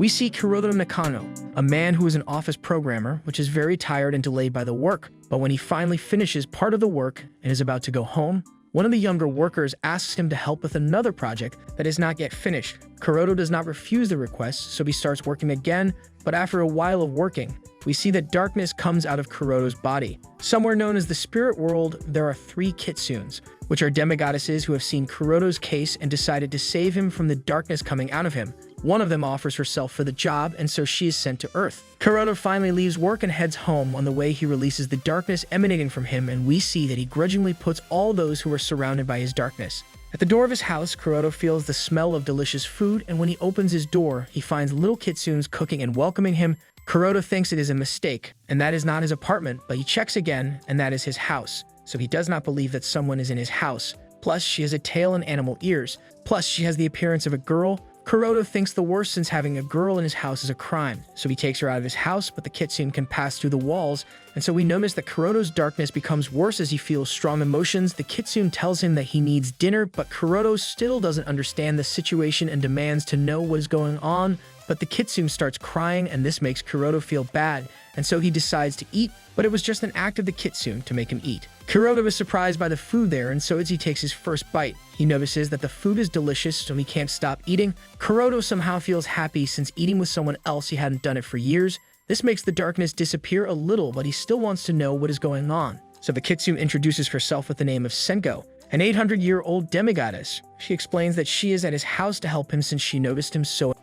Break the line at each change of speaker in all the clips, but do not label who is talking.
We see Kuroto Nakano, a man who is an office programmer, which is very tired and delayed by the work, but when he finally finishes part of the work and is about to go home, one of the younger workers asks him to help with another project that is not yet finished. Kuroto does not refuse the request, so he starts working again, but after a while of working, we see that darkness comes out of Kuroto's body. Somewhere known as the spirit world, there are 3 kitsunes, which are demigoddesses who have seen Kuroto's case and decided to save him from the darkness coming out of him. One of them offers herself for the job, and so she is sent to Earth. Kuroto finally leaves work and heads home. On the way, he releases the darkness emanating from him, and we see that he grudgingly puts all those who are surrounded by his darkness. At the door of his house, Kuroto feels the smell of delicious food, and when he opens his door, he finds little kitsunes cooking and welcoming him. Kuroto thinks it is a mistake, and that is not his apartment, but he checks again, and that is his house. So he does not believe that someone is in his house. Plus, she has a tail and animal ears. Plus, she has the appearance of a girl. Kuroto thinks the worst, since having a girl in his house is a crime, so he takes her out of his house, but the kitsune can pass through the walls, and so we notice that Kuroto's darkness becomes worse as he feels strong emotions. The kitsune tells him that he needs dinner, but Kuroto still doesn't understand the situation and demands to know what is going on, but the kitsune starts crying, and this makes Kuroto feel bad, and so he decides to eat, but it was just an act of the kitsune to make him eat. Kuroto is surprised by the food there, and so as he takes his first bite, he notices that the food is delicious, so he can't stop eating. Kuroto somehow feels happy since eating with someone else he hadn't done it for years. This makes the darkness disappear a little, but he still wants to know what is going on. So the kitsune introduces herself with the name of Senko, an 800-year-old demigoddess. She explains that she is at his house to help him since she noticed him so.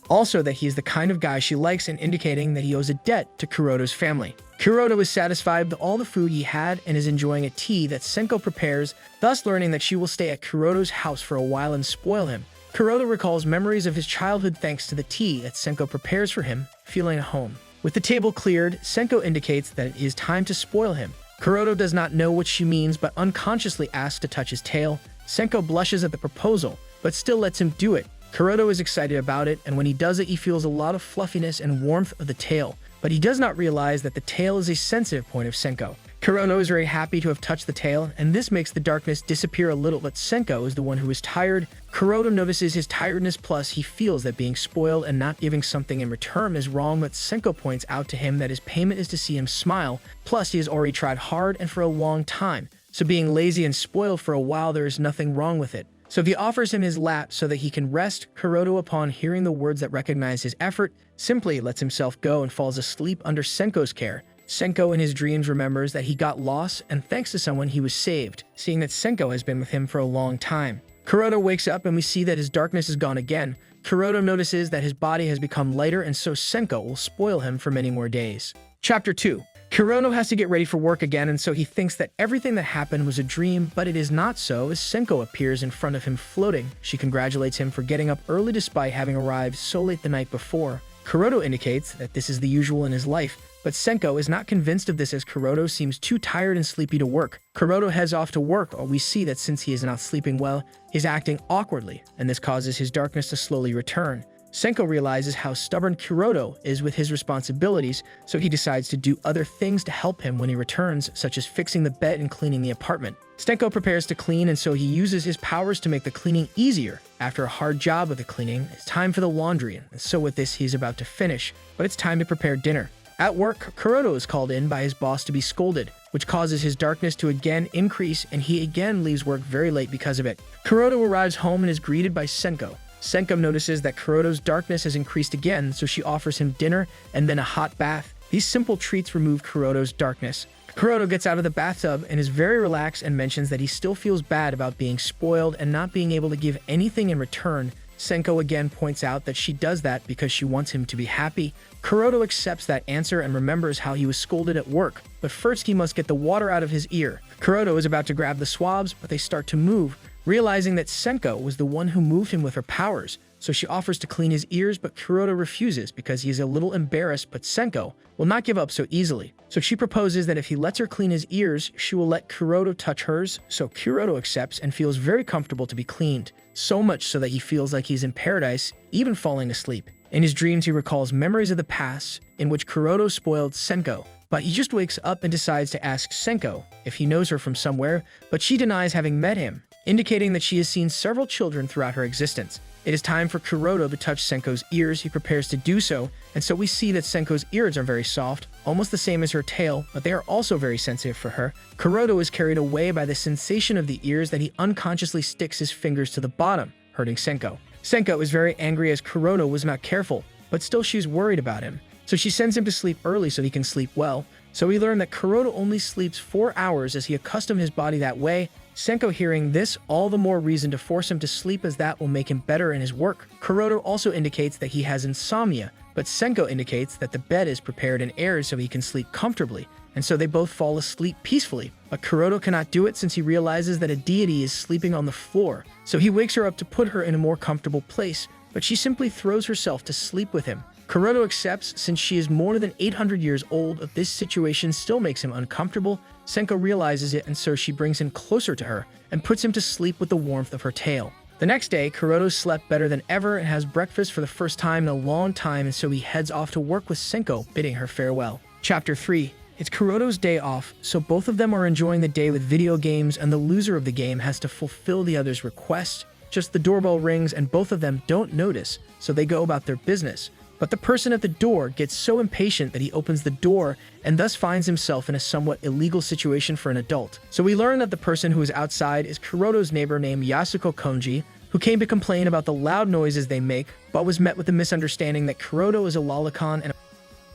Also that he is the kind of guy she likes, and indicating that he owes a debt to Kuroto's family. Kuroto is satisfied with all the food he had and is enjoying a tea that Senko prepares, thus learning that she will stay at Kuroto's house for a while and spoil him. Kuroto recalls memories of his childhood thanks to the tea that Senko prepares for him, feeling at home. With the table cleared, Senko indicates that it is time to spoil him. Kuroto does not know what she means but unconsciously asks to touch his tail. Senko blushes at the proposal, but still lets him do it. Kuroto is excited about it, and when he does it, he feels a lot of fluffiness and warmth of the tail, but he does not realize that the tail is a sensitive point of Senko. Kuroto is very happy to have touched the tail, and this makes the darkness disappear a little, but Senko is the one who is tired. Kuroto notices his tiredness, plus he feels that being spoiled and not giving something in return is wrong, but Senko points out to him that his payment is to see him smile, plus he has already tried hard and for a long time, so being lazy and spoiled for a while, there is nothing wrong with it. So he offers him his lap so that he can rest. Kuroto, upon hearing the words that recognize his effort, simply lets himself go and falls asleep under Senko's care. Senko in his dreams remembers that he got lost, and thanks to someone he was saved, seeing that Senko has been with him for a long time. Kuroto wakes up and we see that his darkness is gone again. Kuroto notices that his body has become lighter, and so Senko will spoil him for many more days. Chapter 2. Kuroto has to get ready for work again, and so he thinks that everything that happened was a dream, but it is not so, as Senko appears in front of him floating. She congratulates him for getting up early despite having arrived so late the night before. Kuroto indicates that this is the usual in his life, but Senko is not convinced of this as Kuroto seems too tired and sleepy to work. Kuroto heads off to work, or we see that since he is not sleeping well, he is acting awkwardly, and this causes his darkness to slowly return. Senko realizes how stubborn Kuroto is with his responsibilities, so he decides to do other things to help him when he returns, such as fixing the bed and cleaning the apartment. Senko prepares to clean, and so he uses his powers to make the cleaning easier. After a hard job with the cleaning, it's time for the laundry, and so with this he's about to finish, but it's time to prepare dinner. At work, Kuroto is called in by his boss to be scolded, which causes his darkness to again increase, and he again leaves work very late because of it. Kuroto arrives home and is greeted by Senko. Senko notices that Kuroto's darkness has increased again, so she offers him dinner and then a hot bath. These simple treats remove Kuroto's darkness. Kuroto gets out of the bathtub and is very relaxed and mentions that he still feels bad about being spoiled and not being able to give anything in return. Senko again points out that she does that because she wants him to be happy. Kuroto accepts that answer and remembers how he was scolded at work, but first he must get the water out of his ear. Kuroto is about to grab the swabs, but they start to move. Realizing that Senko was the one who moved him with her powers, so she offers to clean his ears, but Kuroto refuses because he is a little embarrassed, but Senko will not give up so easily. So she proposes that if he lets her clean his ears, she will let Kuroto touch hers, so Kuroto accepts and feels very comfortable to be cleaned, so much so that he feels like he's in paradise, even falling asleep. In his dreams, he recalls memories of the past in which Kuroto spoiled Senko, but he just wakes up and decides to ask Senko if he knows her from somewhere, but she denies having met him, indicating that she has seen several children throughout her existence. It is time for Kuroto to touch Senko's ears. He prepares to do so, and so we see that Senko's ears are very soft, almost the same as her tail, but they are also very sensitive for her. Kuroto is carried away by the sensation of the ears that he unconsciously sticks his fingers to the bottom, hurting Senko. Senko is very angry as Kuroto was not careful, but still she's worried about him. So she sends him to sleep early so he can sleep well. So we learn that Kuroto only sleeps 4 hours as he accustomed his body that way. Senko hearing this, all the more reason to force him to sleep as that will make him better in his work. Kuroto also indicates that he has insomnia, but Senko indicates that the bed is prepared and aired so he can sleep comfortably, and so they both fall asleep peacefully. But Kuroto cannot do it since he realizes that a deity is sleeping on the floor, so he wakes her up to put her in a more comfortable place, but she simply throws herself to sleep with him. Kuroto accepts since she is more than 800 years old. If this situation still makes him uncomfortable, Senko realizes it, and so she brings him closer to her and puts him to sleep with the warmth of her tail. The next day, Kuroto slept better than ever and has breakfast for the first time in a long time, and so he heads off to work with Senko, bidding her farewell. Chapter 3. It's Kuroto's day off, so both of them are enjoying the day with video games, and the loser of the game has to fulfill the other's request. Just the doorbell rings and both of them don't notice, so they go about their business. But the person at the door gets so impatient that he opens the door and thus finds himself in a somewhat illegal situation for an adult. So we learn that the person who is outside is Kuroto's neighbor named Yasuko Konji, who came to complain about the loud noises they make, but was met with the misunderstanding that Kuroto is a lolicon, and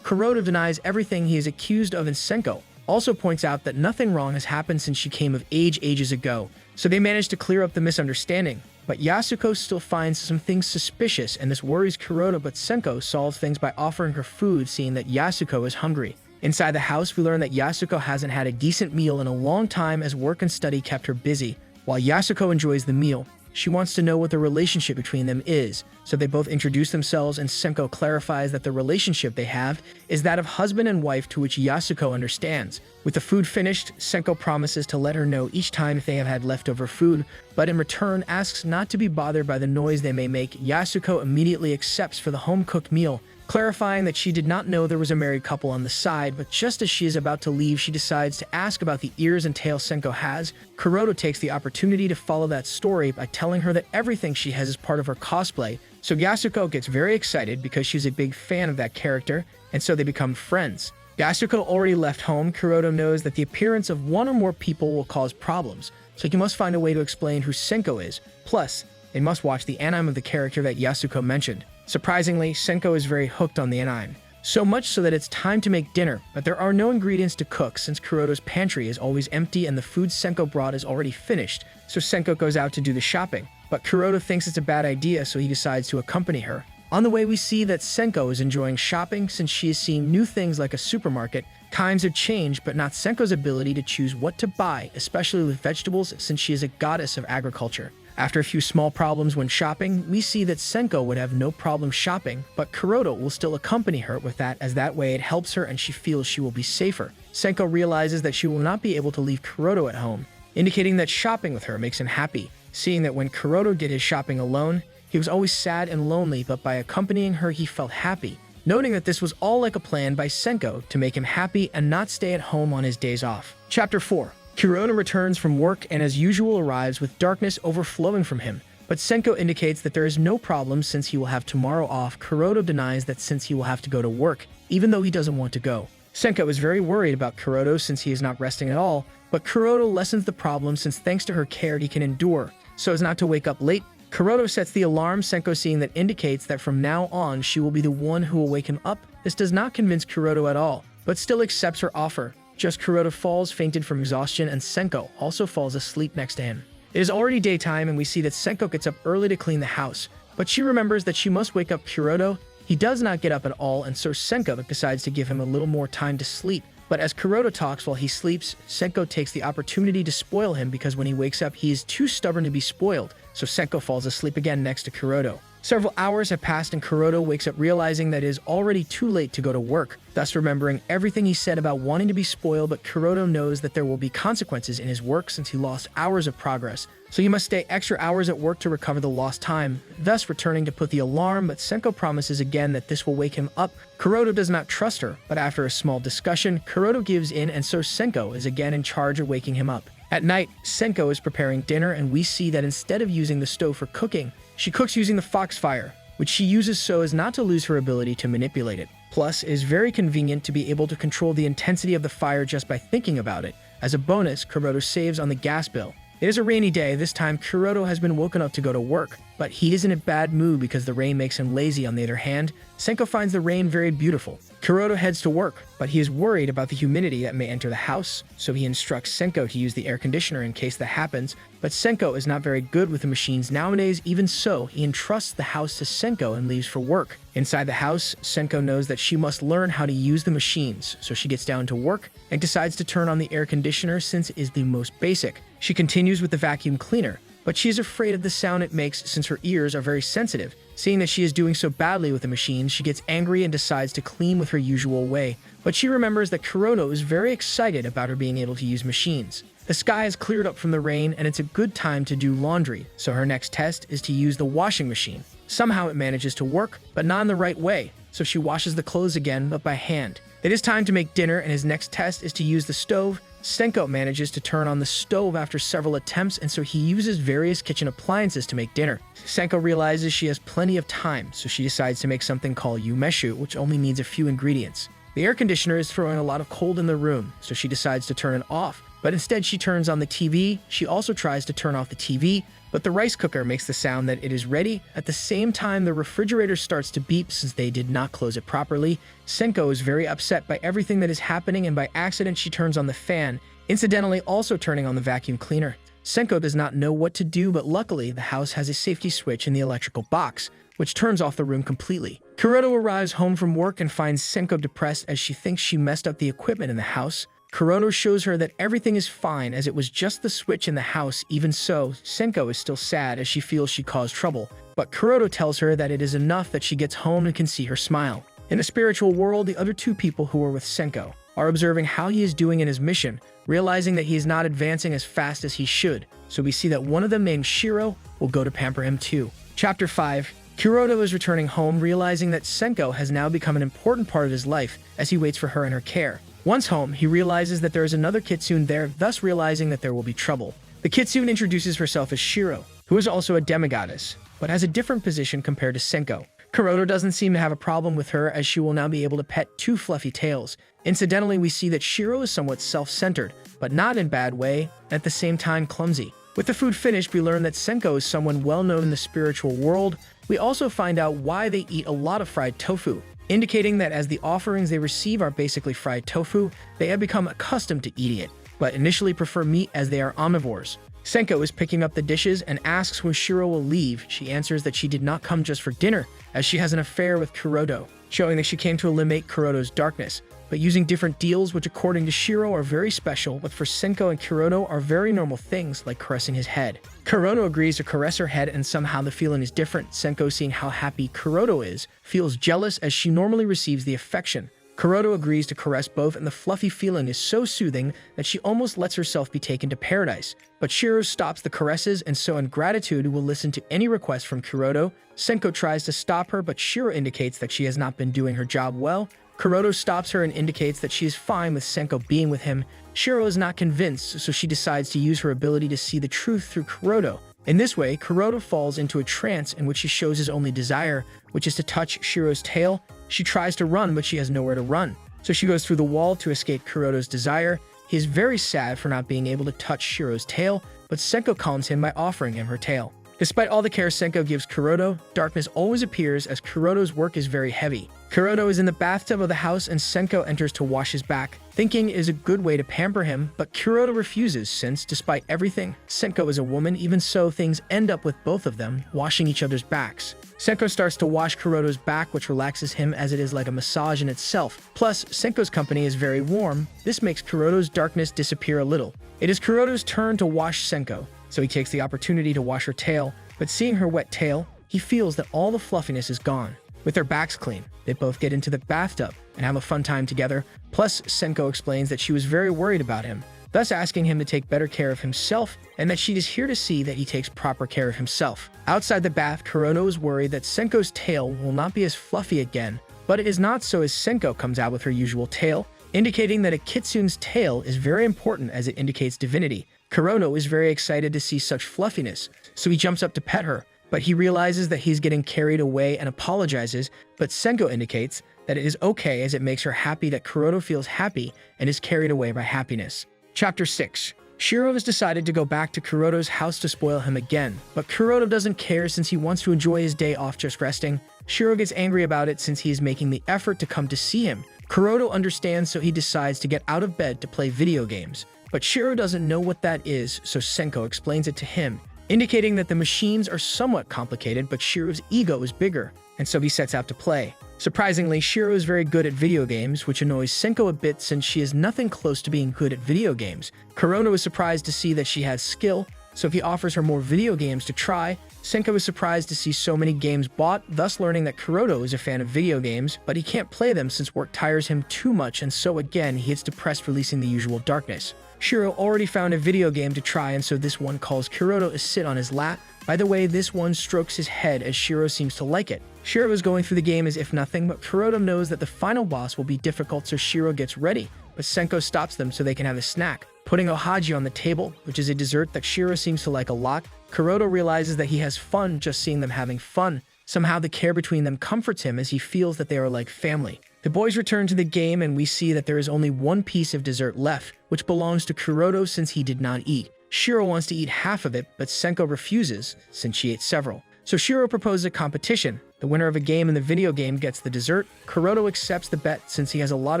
Kuroto denies everything he is accused of, and Senko also points out that nothing wrong has happened since she came of age ages ago. So they manage to clear up the misunderstanding. But Yasuko still finds some things suspicious, and this worries Kuroto, but Senko solves things by offering her food, seeing that Yasuko is hungry. Inside the house, we learn that Yasuko hasn't had a decent meal in a long time as work and study kept her busy. While Yasuko enjoys the meal, she wants to know what the relationship between them is, so they both introduce themselves, and Senko clarifies that the relationship they have is that of husband and wife, to which Yasuko understands. With the food finished, Senko promises to let her know each time if they have had leftover food, but in return asks not to be bothered by the noise they may make. Yasuko immediately accepts for the home-cooked meal, clarifying that she did not know there was a married couple on the side, but just as she is about to leave, she decides to ask about the ears and tail Senko has. Kuroto takes the opportunity to follow that story by telling her that everything she has is part of her cosplay, so Yasuko gets very excited because she's a big fan of that character, and so they become friends. Yasuko already left home. Kuroto knows that the appearance of one or more people will cause problems, so he must find a way to explain who Senko is. Plus, they must watch the anime of the character that Yasuko mentioned. Surprisingly, Senko is very hooked on the anime, so much so that it's time to make dinner, but there are no ingredients to cook since Kuroto's pantry is always empty and the food Senko brought is already finished, so Senko goes out to do the shopping. But Kuroto thinks it's a bad idea, so he decides to accompany her. On the way, we see that Senko is enjoying shopping since she is seeing new things like a supermarket. Times have changed, but not Senko's ability to choose what to buy, especially with vegetables, since she is a goddess of agriculture. After a few small problems when shopping, we see that Senko would have no problem shopping, but Kuroto will still accompany her with that, as that way it helps her and she feels she will be safer. Senko realizes that she will not be able to leave Kuroto at home, indicating that shopping with her makes him happy, seeing that when Kuroto did his shopping alone, he was always sad and lonely, but by accompanying her he felt happy, noting that this was all like a plan by Senko to make him happy and not stay at home on his days off. Chapter 4. Kuroto returns from work and as usual arrives with darkness overflowing from him, but Senko indicates that there is no problem since he will have tomorrow off. Kuroto denies that since he will have to go to work, even though he doesn't want to go. Senko is very worried about Kuroto since he is not resting at all, but Kuroto lessens the problem since thanks to her care he can endure, so as not to wake up late. Kuroto sets the alarm, Senko seeing that indicates that from now on she will be the one who will wake him up. This does not convince Kuroto at all, but still accepts her offer. Just Kuroto falls fainted from exhaustion, and Senko also falls asleep next to him. It is already daytime, and we see that Senko gets up early to clean the house, but she remembers that she must wake up Kuroto. He does not get up at all, and so Senko decides to give him a little more time to sleep. But as Kuroto talks while he sleeps, Senko takes the opportunity to spoil him because when he wakes up, he is too stubborn to be spoiled, so Senko falls asleep again next to Kuroto. Several hours have passed and Kuroto wakes up realizing that it is already too late to go to work, thus remembering everything he said about wanting to be spoiled, but Kuroto knows that there will be consequences in his work since he lost hours of progress, so he must stay extra hours at work to recover the lost time, thus returning to put the alarm, but Senko promises again that this will wake him up. Kuroto does not trust her, but after a small discussion, Kuroto gives in and so Senko is again in charge of waking him up. At night, Senko is preparing dinner and we see that instead of using the stove for cooking, she cooks using the foxfire, which she uses so as not to lose her ability to manipulate it. Plus, it is very convenient to be able to control the intensity of the fire just by thinking about it. As a bonus, Kuroto saves on the gas bill. It is a rainy day. This time, Kuroto has been woken up to go to work, but he is in a bad mood because the rain makes him lazy. On the other hand, Senko finds the rain very beautiful. Kuroto heads to work, but he is worried about the humidity that may enter the house, so he instructs Senko to use the air conditioner in case that happens, but Senko is not very good with the machines nowadays. Even so, he entrusts the house to Senko and leaves for work. Inside the house, Senko knows that she must learn how to use the machines, so she gets down to work and decides to turn on the air conditioner since it is the most basic. She continues with the vacuum cleaner, but she is afraid of the sound it makes since her ears are very sensitive. Seeing that she is doing so badly with the machines, she gets angry and decides to clean with her usual way. But she remembers that Kuroto is very excited about her being able to use machines. The sky has cleared up from the rain and it's a good time to do laundry, so her next test is to use the washing machine. Somehow it manages to work, but not in the right way, so she washes the clothes again, but by hand. It is time to make dinner and his next test is to use the stove. Senko manages to turn on the stove after several attempts, and so he uses various kitchen appliances to make dinner. Senko realizes she has plenty of time, so she decides to make something called umeshu, which only needs a few ingredients. The air conditioner is throwing a lot of cold in the room, so she decides to turn it off, but instead she turns on the TV. She also tries to turn off the TV, but the rice cooker makes the sound that it is ready. At the same time, the refrigerator starts to beep since they did not close it properly. Senko is very upset by everything that is happening, and by accident she turns on the fan, incidentally also turning on the vacuum cleaner. Senko does not know what to do, but luckily the house has a safety switch in the electrical box, which turns off the room completely. Kuroto arrives home from work and finds Senko depressed as she thinks she messed up the equipment in the house. Kuroto shows her that everything is fine as it was just the switch in the house. Even so, Senko is still sad as she feels she caused trouble, but Kuroto tells her that it is enough that she gets home and can see her smile. In the spiritual world, the other two people who are with Senko are observing how he is doing in his mission, realizing that he is not advancing as fast as he should, so we see that one of them named Shiro will go to pamper him too. Chapter 5. Kuroto is returning home, realizing that Senko has now become an important part of his life as he waits for her in her care. Once home, he realizes that there is another kitsune there, thus realizing that there will be trouble. The kitsune introduces herself as Shiro, who is also a demigoddess, but has a different position compared to Senko. Kuroto doesn't seem to have a problem with her as she will now be able to pet two fluffy tails. Incidentally, we see that Shiro is somewhat self-centered, but not in a bad way, and at the same time clumsy. With the food finished, we learn that Senko is someone well known in the spiritual world. We also find out why they eat a lot of fried tofu, indicating that as the offerings they receive are basically fried tofu, they have become accustomed to eating it, but initially prefer meat as they are omnivores. Senko is picking up the dishes and asks when Shiro will leave. She answers that she did not come just for dinner, as she has an affair with Kuroto, showing that she came to eliminate Kuroto's darkness, but using different deals which according to Shiro are very special, but for Senko and Kuroto are very normal things like caressing his head. Kuroto agrees to caress her head and somehow the feeling is different. Senko, seeing how happy Kuroto is, feels jealous as she normally receives the affection. Kuroto agrees to caress both and the fluffy feeling is so soothing that she almost lets herself be taken to paradise. But Shiro stops the caresses and so in gratitude will listen to any request from Kuroto. Senko tries to stop her but Shiro indicates that she has not been doing her job well. Kuroto stops her and indicates that she is fine with Senko being with him. Shiro is not convinced, so she decides to use her ability to see the truth through Kuroto. In this way, Kuroto falls into a trance in which he shows his only desire, which is to touch Shiro's tail. She tries to run, but she has nowhere to run, so she goes through the wall to escape Kuroto's desire. He is very sad for not being able to touch Shiro's tail, but Senko calms him by offering him her tail. Despite all the care Senko gives Kuroto, darkness always appears as Kuroto's work is very heavy. Kuroto is in the bathtub of the house and Senko enters to wash his back, thinking it is a good way to pamper him, but Kuroto refuses since, despite everything, Senko is a woman. Even so, things end up with both of them washing each other's backs. Senko starts to wash Kuroto's back, which relaxes him as it is like a massage in itself. Plus, Senko's company is very warm. This makes Kuroto's darkness disappear a little. It is Kuroto's turn to wash Senko, so he takes the opportunity to wash her tail, but seeing her wet tail, he feels that all the fluffiness is gone. With their backs clean, they both get into the bathtub and have a fun time together. Plus, Senko explains that she was very worried about him, thus asking him to take better care of himself and that she is here to see that he takes proper care of himself. Outside the bath, Kuroto is worried that Senko's tail will not be as fluffy again, but it is not so as Senko comes out with her usual tail, indicating that a kitsune's tail is very important as it indicates divinity. Kurono is very excited to see such fluffiness, so he jumps up to pet her, but he realizes that he's getting carried away and apologizes, but Senko indicates that it is okay as it makes her happy that Kurono feels happy and is carried away by happiness. Chapter 6. Shiro has decided to go back to Kuroto's house to spoil him again, but Kuroto doesn't care since he wants to enjoy his day off just resting. Shiro gets angry about it since he is making the effort to come to see him. Kuroto understands, so he decides to get out of bed to play video games. But Shiro doesn't know what that is, so Senko explains it to him, indicating that the machines are somewhat complicated, but Shiro's ego is bigger, and so he sets out to play. Surprisingly, Shiro is very good at video games, which annoys Senko a bit since she is nothing close to being good at video games. Kurono is surprised to see that she has skill, so if he offers her more video games to try, Senko is surprised to see so many games bought, thus learning that Kuroto is a fan of video games, but he can't play them since work tires him too much, and so again he gets depressed, releasing the usual darkness. Shiro already found a video game to try, and so this one calls Kuroto to sit on his lap. By the way, this one strokes his head as Shiro seems to like it. Shiro is going through the game as if nothing, but Kuroto knows that the final boss will be difficult, so Shiro gets ready, but Senko stops them so they can have a snack, putting ohaji on the table, which is a dessert that Shiro seems to like a lot. Kuroto realizes that he has fun just seeing them having fun. Somehow the care between them comforts him as he feels that they are like family. The boys return to the game and we see that there is only one piece of dessert left, which belongs to Kuroto since he did not eat. Shiro wants to eat half of it, but Senko refuses since she ate several. So Shiro proposes a competition. The winner of a game in the video game gets the dessert. Kuroto accepts the bet since he has a lot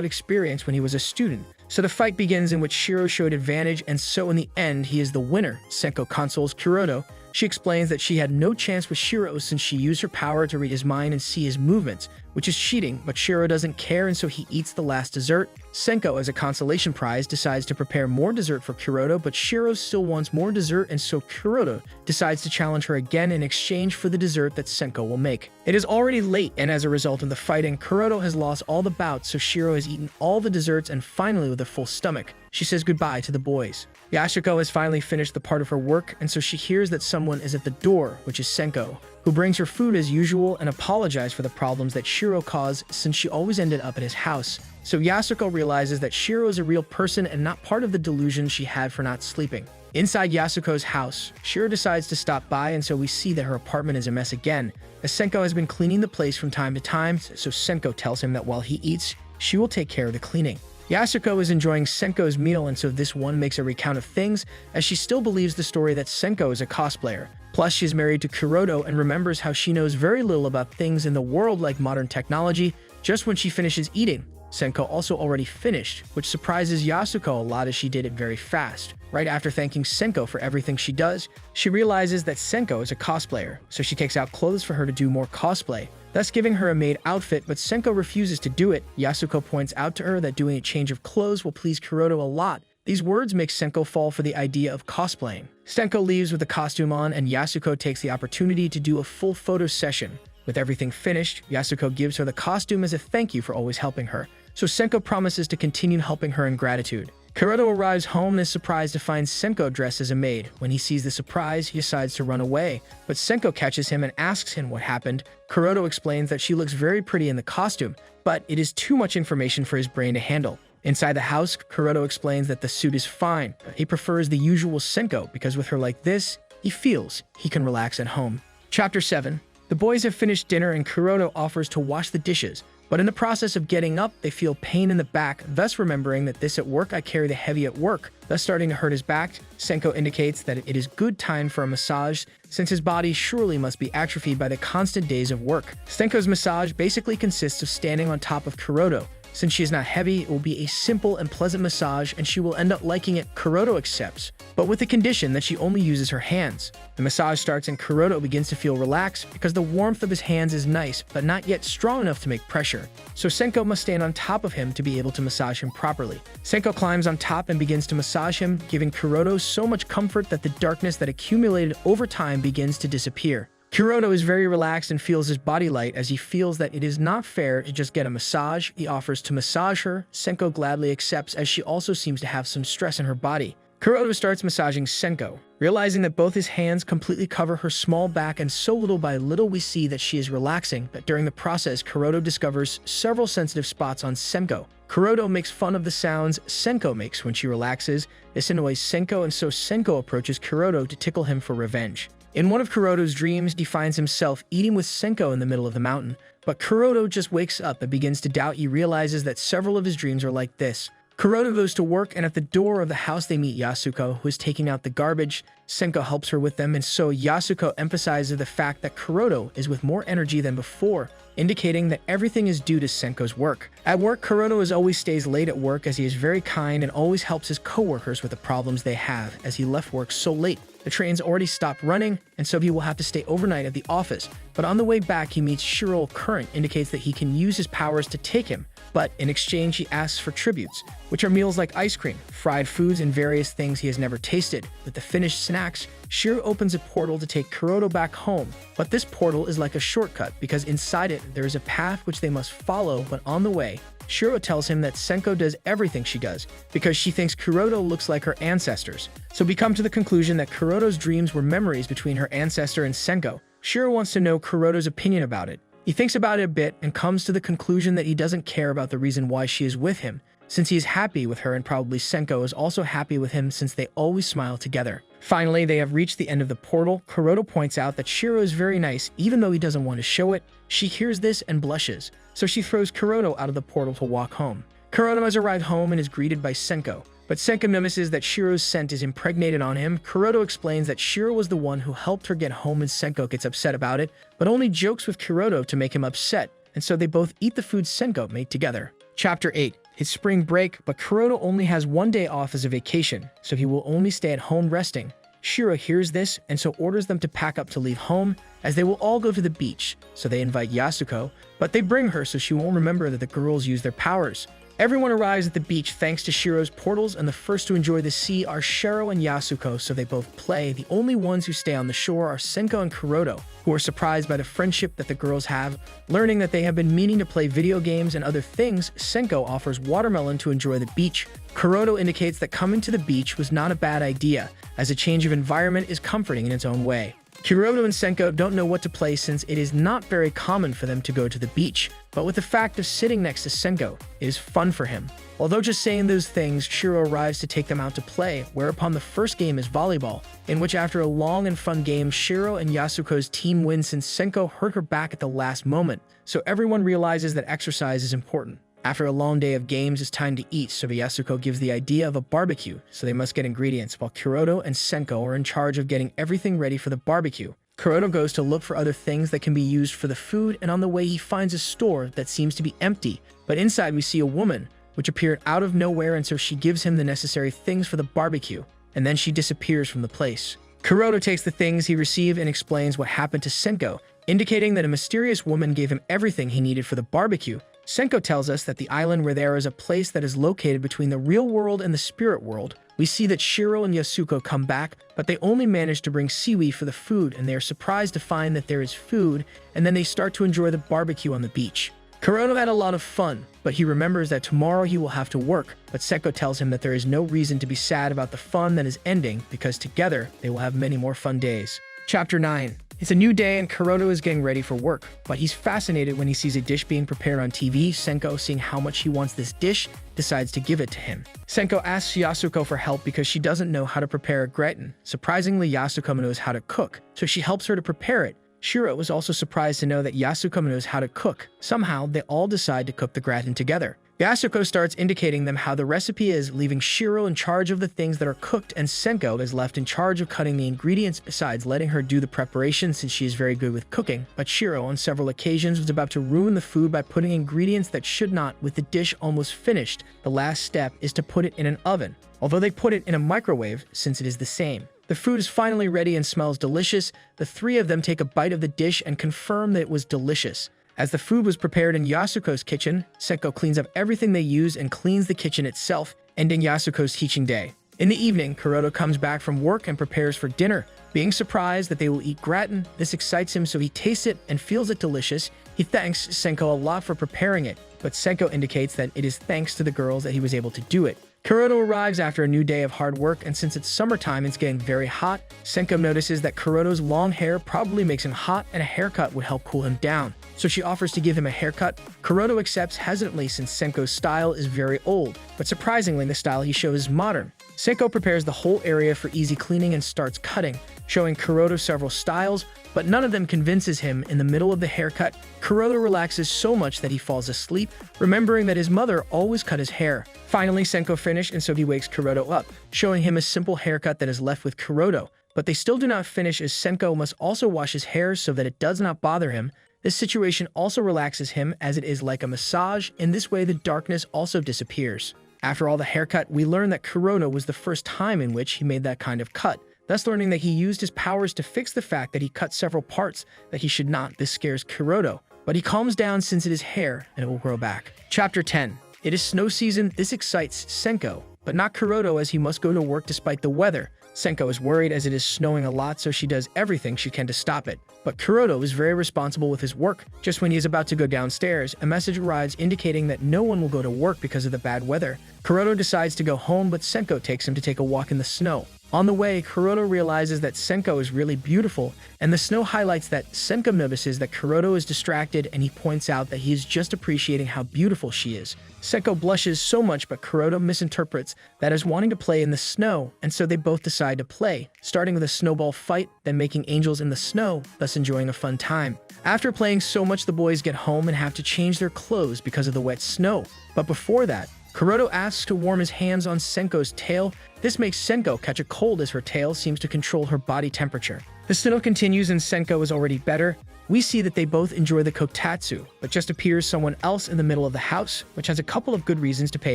of experience when he was a student. So the fight begins, in which Shiro showed advantage, and so in the end he is the winner. Senko consoles Kuroto. She explains that she had no chance with Shiro since she used her power to read his mind and see his movements, which is cheating, but Shiro doesn't care and so he eats the last dessert. Senko, as a consolation prize, decides to prepare more dessert for Kuroto, but Shiro still wants more dessert, and so Kuroto decides to challenge her again in exchange for the dessert that Senko will make. It is already late, and as a result of the fighting, Kuroto has lost all the bouts, so Shiro has eaten all the desserts, and finally, with a full stomach, she says goodbye to the boys. Yasuko has finally finished the part of her work, and so she hears that someone is at the door, which is Senko, who brings her food as usual and apologizes for the problems that Shiro caused since she always ended up at his house. So Yasuko realizes that Shiro is a real person and not part of the delusion she had for not sleeping. Inside Yasuko's house, Shiro decides to stop by, and so we see that her apartment is a mess again, as Senko has been cleaning the place from time to time, so Senko tells him that while he eats, she will take care of the cleaning. Yasuko is enjoying Senko's meal, and so this one makes a recount of things, as she still believes the story that Senko is a cosplayer. Plus, she is married to Kuroto and remembers how she knows very little about things in the world like modern technology just when she finishes eating. Senko also already finished, which surprises Yasuko a lot as she did it very fast. Right after thanking Senko for everything she does, she realizes that Senko is a cosplayer, so she takes out clothes for her to do more cosplay, thus giving her a maid outfit, but Senko refuses to do it. Yasuko points out to her that doing a change of clothes will please Kuroto a lot. These words make Senko fall for the idea of cosplaying. Senko leaves with the costume on, and Yasuko takes the opportunity to do a full photo session. With everything finished, Yasuko gives her the costume as a thank you for always helping her, so Senko promises to continue helping her in gratitude. Kuroto arrives home and is surprised to find Senko dressed as a maid. When he sees the surprise, he decides to run away, but Senko catches him and asks him what happened. Kuroto explains that she looks very pretty in the costume, but it is too much information for his brain to handle. Inside the house, Kuroto explains that the suit is fine. He prefers the usual Senko because with her like this, he feels he can relax at home. Chapter 7. The boys have finished dinner and Kuroto offers to wash the dishes, but in the process of getting up, they feel pain in the back, thus remembering that this at work I carry the heavy at work, thus starting to hurt his back. Senko indicates that it is good time for a massage, since his body surely must be atrophied by the constant days of work. Senko's massage basically consists of standing on top of Kuroto. Since she is not heavy, it will be a simple and pleasant massage, and she will end up liking it. Kuroto accepts, but with the condition that she only uses her hands. The massage starts and Kuroto begins to feel relaxed because the warmth of his hands is nice, but not yet strong enough to make pressure. So Senko must stand on top of him to be able to massage him properly. Senko climbs on top and begins to massage him, giving Kuroto so much comfort that the darkness that accumulated over time begins to disappear. Kuroto is very relaxed and feels his body light as he feels that it is not fair to just get a massage. He offers to massage her. Senko gladly accepts as she also seems to have some stress in her body. Kuroto starts massaging Senko, realizing that both his hands completely cover her small back, and so little by little we see that she is relaxing, but during the process Kuroto discovers several sensitive spots on Senko. Kuroto makes fun of the sounds Senko makes when she relaxes. This annoys Senko, and so Senko approaches Kuroto to tickle him for revenge. In one of Kuroto's dreams, he finds himself eating with Senko in the middle of the mountain, but Kuroto just wakes up and begins to doubt. He realizes that several of his dreams are like this. Kuroto goes to work, and at the door of the house they meet Yasuko, who is taking out the garbage. Senko helps her with them, and so Yasuko emphasizes the fact that Kuroto is with more energy than before, indicating that everything is due to Senko's work. At work, Kuroto always stays late at work as he is very kind and always helps his co-workers with the problems they have, as he left work so late. The train's already stopped running, and so he will have to stay overnight at the office. But on the way back, he meets Shiro. Current indicates that he can use his powers to take him, but in exchange he asks for tributes, which are meals like ice cream, fried foods, and various things he has never tasted. With the finished snacks, Shiro opens a portal to take Kuroto back home, but this portal is like a shortcut because inside it there is a path which they must follow. But on the way, Shiro tells him that Senko does everything she does because she thinks Kuroto looks like her ancestors. So we come to the conclusion that Kuroto's dreams were memories between her ancestor and Senko. Shiro wants to know Kuroto's opinion about it. He thinks about it a bit and comes to the conclusion that he doesn't care about the reason why she is with him, since he is happy with her, and probably Senko is also happy with him since they always smile together. Finally, they have reached the end of the portal. Kuroto points out that Shiro is very nice, even though he doesn't want to show it. She hears this and blushes, so she throws Kuroto out of the portal to walk home. Kuroto has arrived home and is greeted by Senko, but Senko notices that Shiro's scent is impregnated on him. Kuroto explains that Shiro was the one who helped her get home, and Senko gets upset about it, but only jokes with Kuroto to make him upset, and so they both eat the food Senko made together. Chapter 8. It's spring break, but Kuroto only has one day off as a vacation, so he will only stay at home resting. Shiro hears this and so orders them to pack up to leave home, as they will all go to the beach, so they invite Yasuko, but they bring her so she won't remember that the girls use their powers. Everyone arrives at the beach thanks to Shiro's portals, and the first to enjoy the sea are Shiro and Yasuko, so they both play. The only ones who stay on the shore are Senko and Kuroto, who are surprised by the friendship that the girls have. Learning that they have been meaning to play video games and other things, Senko offers watermelon to enjoy the beach. Kuroto indicates that coming to the beach was not a bad idea, as a change of environment is comforting in its own way. Kuroto and Senko don't know what to play since it is not very common for them to go to the beach, but with the fact of sitting next to Senko, it is fun for him. Although just saying those things, Shiro arrives to take them out to play, whereupon the first game is volleyball, in which after a long and fun game, Shiro and Yasuko's team win since Senko hurt her back at the last moment, so everyone realizes that exercise is important. After a long day of games, it's time to eat, so Yasuko gives the idea of a barbecue, so they must get ingredients, while Kuroto and Senko are in charge of getting everything ready for the barbecue. Kuroto goes to look for other things that can be used for the food, and on the way he finds a store that seems to be empty, but inside we see a woman, which appeared out of nowhere, and so she gives him the necessary things for the barbecue, and then she disappears from the place. Kuroto takes the things he received and explains what happened to Senko, indicating that a mysterious woman gave him everything he needed for the barbecue. Senko tells us that the island where there is a place that is located between the real world and the spirit world. We see that Shiro and Yasuko come back, but they only manage to bring seaweed for the food, and they are surprised to find that there is food, and then they start to enjoy the barbecue on the beach. Kuroto had a lot of fun, but he remembers that tomorrow he will have to work, but Senko tells him that there is no reason to be sad about the fun that is ending, because together they will have many more fun days. Chapter 9. It's a new day and Kuroto is getting ready for work, but he's fascinated when he sees a dish being prepared on TV. Senko, seeing how much he wants this dish, decides to give it to him. Senko asks Yasuko for help because she doesn't know how to prepare a gratin. Surprisingly, Yasuko knows how to cook, so she helps her to prepare it. Shiro was also surprised to know that Yasuko knows how to cook. Somehow, they all decide to cook the gratin together. Yasuko starts indicating them how the recipe is, leaving Shiro in charge of the things that are cooked, and Senko is left in charge of cutting the ingredients, besides letting her do the preparation since she is very good with cooking. But Shiro, on several occasions, was about to ruin the food by putting ingredients that should not. With the dish almost finished, the last step is to put it in an oven, although they put it in a microwave since it is the same. The food is finally ready and smells delicious. The three of them take a bite of the dish and confirm that it was delicious. As the food was prepared in Yasuko's kitchen, Senko cleans up everything they use and cleans the kitchen itself, ending Yasuko's teaching day. In the evening, Kuroto comes back from work and prepares for dinner. Being surprised that they will eat gratin, this excites him, so he tastes it and feels it delicious. He thanks Senko a lot for preparing it, but Senko indicates that it is thanks to the girls that he was able to do it. Kuroto arrives after a new day of hard work, and since it's summertime and it's getting very hot, Senko notices that Kuroto's long hair probably makes him hot, and a haircut would help cool him down. so she offers to give him a haircut. Kuroto accepts hesitantly since Senko's style is very old, but surprisingly the style he shows is modern. Senko prepares the whole area for easy cleaning and starts cutting, showing Kuroto several styles, but none of them convinces him. In the middle of the haircut, Kuroto relaxes so much that he falls asleep, remembering that his mother always cut his hair. Finally, Senko finished, and so he wakes Kuroto up, showing him a simple haircut that is left with Kuroto. But they still do not finish, as Senko must also wash his hair so that it does not bother him. This situation also relaxes him, as it is like a massage. In this way, the darkness also disappears. After all the haircut, we learn that Kuroto was the first time in which he made that kind of cut, thus learning that he used his powers to fix the fact that he cut several parts that he should not. This scares Kuroto, but he calms down since it is hair and it will grow back. Chapter 10. It is snow season. This excites Senko, but not Kuroto, as he must go to work despite the weather. Senko is worried as it is snowing a lot, so she does everything she can to stop it. But Kuroto is very responsible with his work. Just when he is about to go downstairs, a message arrives indicating that no one will go to work because of the bad weather. Kuroto decides to go home, but Senko takes him to take a walk in the snow. On the way, Kuroto realizes that Senko is really beautiful, and the snow highlights that. Senko notices that Kuroto is distracted, and he points out that he is just appreciating how beautiful she is. Senko blushes so much, but Kuroto misinterprets that as wanting to play in the snow, and so they both decide to play, starting with a snowball fight, then making angels in the snow, thus enjoying a fun time. After playing so much, the boys get home and have to change their clothes because of the wet snow. But before that, Kuroto asks to warm his hands on Senko's tail. This makes Senko catch a cold, as her tail seems to control her body temperature. The snow continues and Senko is already better. We see that they both enjoy the kotatsu, but just appears someone else in the middle of the house, which has a couple of good reasons to pay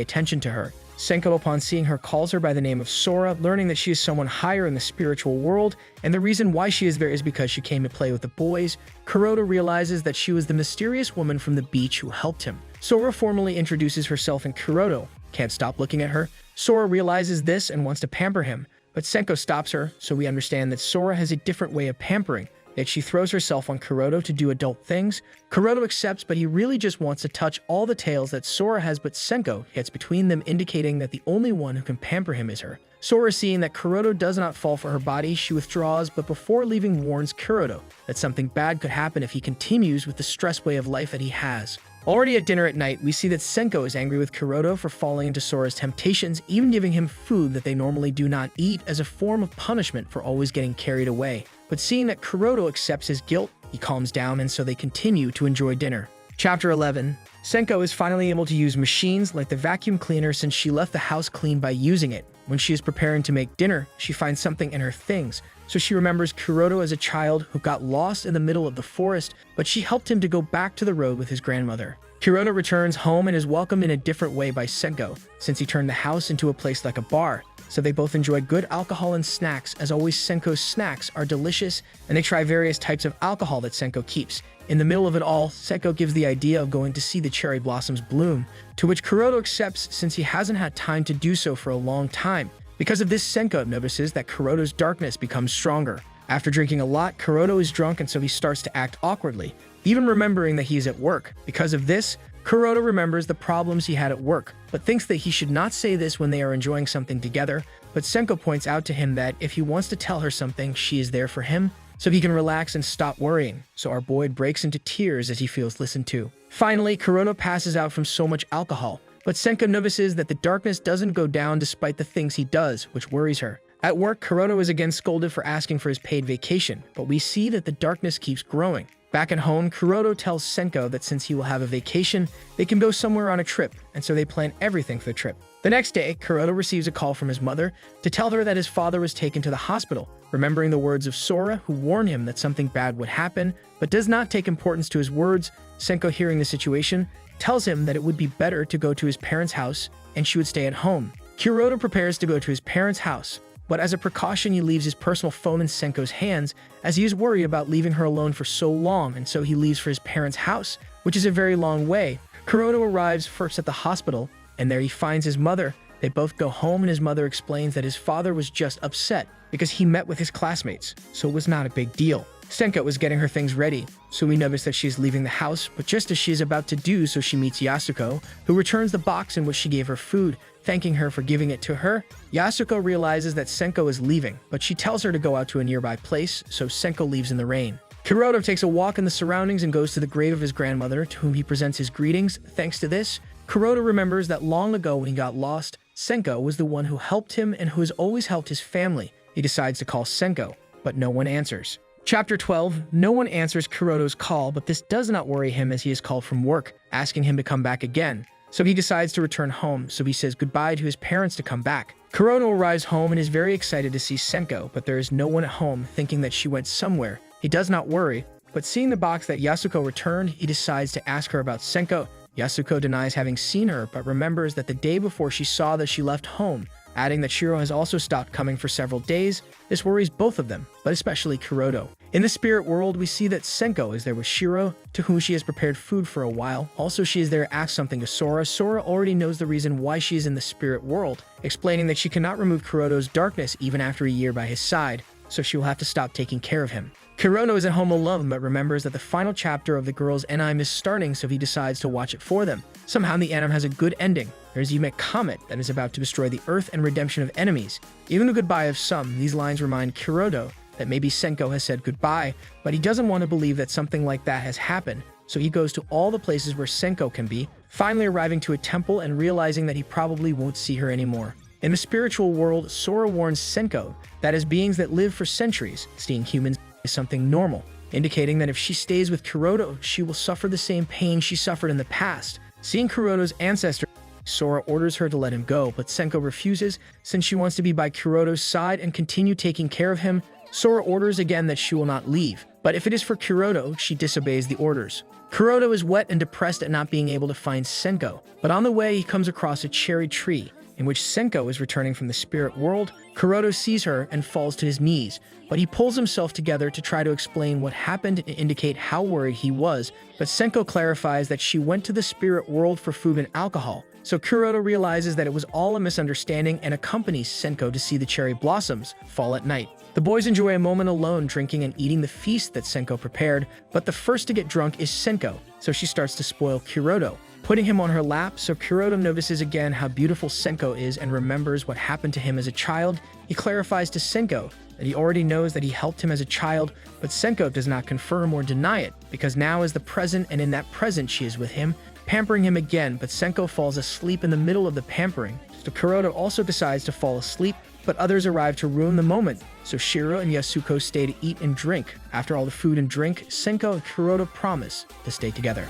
attention to her. Senko, upon seeing her, calls her by the name of Sora, learning that she is someone higher in the spiritual world, and the reason why she is there is because she came to play with the boys. Kuroto realizes that she was the mysterious woman from the beach who helped him. Sora formally introduces herself, and Kuroto can't stop looking at her. Sora realizes this and wants to pamper him, but Senko stops her, so we understand that Sora has a different way of pampering. That she throws herself on Kuroto to do adult things. Kuroto accepts, but he really just wants to touch all the tails that Sora has, but Senko gets between them, indicating that the only one who can pamper him is her. Sora, seeing that Kuroto does not fall for her body, she withdraws, but before leaving warns Kuroto that something bad could happen if he continues with the stress way of life that he has. Already at dinner at night, we see that Senko is angry with Kuroto for falling into Sora's temptations, even giving him food that they normally do not eat as a form of punishment for always getting carried away. But seeing that Kuroto accepts his guilt, he calms down, and so they continue to enjoy dinner. Chapter 11. Senko is finally able to use machines like the vacuum cleaner since she left the house clean by using it. When she is preparing to make dinner, she finds something in her things, so she remembers Kuroto as a child who got lost in the middle of the forest, but she helped him to go back to the road with his grandmother. Kuroto returns home and is welcomed in a different way by Senko, since he turned the house into a place like a bar. So they both enjoy good alcohol and snacks. As always, Senko's snacks are delicious, and they try various types of alcohol that Senko keeps. In the middle of it all, Senko gives the idea of going to see the cherry blossoms bloom, to which Kuroto accepts since he hasn't had time to do so for a long time. Because of this, Senko notices that Kuroto's darkness becomes stronger. After drinking a lot, Kuroto is drunk, and so he starts to act awkwardly, even remembering that he is at work. Because of this, Kuroto remembers the problems he had at work, but thinks that he should not say this when they are enjoying something together. But Senko points out to him that if he wants to tell her something, she is there for him, so he can relax and stop worrying. So our boy breaks into tears as he feels listened to. Finally, Kuroto passes out from so much alcohol, but Senko notices that the darkness doesn't go down despite the things he does, which worries her. At work, Kuroto is again scolded for asking for his paid vacation, but we see that the darkness keeps growing. Back at home, Kuroto tells Senko that since he will have a vacation, they can go somewhere on a trip, and so they plan everything for the trip. The next day, Kuroto receives a call from his mother to tell her that his father was taken to the hospital, remembering the words of Sora, who warned him that something bad would happen, but does not take importance to his words. Senko, hearing the situation, tells him that it would be better to go to his parents' house, and she would stay at home. Kuroto prepares to go to his parents' house, but as a precaution, he leaves his personal phone in Senko's hands, as he is worried about leaving her alone for so long, and so he leaves for his parents' house, which is a very long way. Kuroto arrives first at the hospital, and there he finds his mother. They both go home, and his mother explains that his father was just upset because he met with his classmates, so it was not a big deal. Senko was getting her things ready, so we notice that she's leaving the house, but just as she is about to do so, she meets Yasuko, who returns the box in which she gave her food, thanking her for giving it to her. Yasuko realizes that Senko is leaving, but she tells her to go out to a nearby place, so Senko leaves in the rain. Kuroto takes a walk in the surroundings and goes to the grave of his grandmother, to whom he presents his greetings. Thanks to this, Kuroto remembers that long ago when he got lost, Senko was the one who helped him and who has always helped his family. He decides to call Senko, but no one answers. Chapter 12. No one answers Kuroto's call, but this does not worry him as he is called from work, asking him to come back again. So he decides to return home, so he says goodbye to his parents to come back. Kuroto arrives home and is very excited to see Senko, but there is no one at home, thinking that she went somewhere. He does not worry, but seeing the box that Yasuko returned, he decides to ask her about Senko. Yasuko denies having seen her, but remembers that the day before she saw that she left home, adding that Shiro has also stopped coming for several days. This worries both of them, but especially Kuroto. In the spirit world, we see that Senko is there with Shiro, to whom she has prepared food for a while. Also, she is there to ask something to Sora. Sora already knows the reason why she is in the spirit world, explaining that she cannot remove Kuroto's darkness even after a year by his side, so she will have to stop taking care of him. Kuroto is at home alone, but remembers that the final chapter of the girls' Animen is starting, so he decides to watch it for them. Somehow the anime has a good ending. There's even a comet that is about to destroy the Earth and redemption of enemies. Even the goodbye of some, these lines remind Kuroto that maybe Senko has said goodbye, but he doesn't want to believe that something like that has happened, so he goes to all the places where Senko can be, finally arriving to a temple and realizing that he probably won't see her anymore. In the spiritual world, Sora warns Senko that as beings that live for centuries, seeing humans is something normal, indicating that if she stays with Kuroto, she will suffer the same pain she suffered in the past. Seeing Kuroto's ancestor, Sora orders her to let him go, but Senko refuses since she wants to be by Kuroto's side and continue taking care of him. Sora orders again that she will not leave, but if it is for Kuroto, she disobeys the orders. Kuroto is wet and depressed at not being able to find Senko, but on the way he comes across a cherry tree, in which Senko is returning from the spirit world. Kuroto sees her and falls to his knees, but he pulls himself together to try to explain what happened and indicate how worried he was, but Senko clarifies that she went to the spirit world for food and alcohol, so Kuroto realizes that it was all a misunderstanding and accompanies Senko to see the cherry blossoms fall at night. The boys enjoy a moment alone drinking and eating the feast that Senko prepared, but the first to get drunk is Senko, so she starts to spoil Kuroto, putting him on her lap, so Kuroto notices again how beautiful Senko is and remembers what happened to him as a child. He clarifies to Senko that he already knows that he helped him as a child, but Senko does not confirm or deny it, because now is the present and in that present she is with him, pampering him again, but Senko falls asleep in the middle of the pampering. So Kuroto also decides to fall asleep, but others arrive to ruin the moment, so Shiro and Yasuko stay to eat and drink. After all the food and drink, Senko and Kuroto promise to stay together.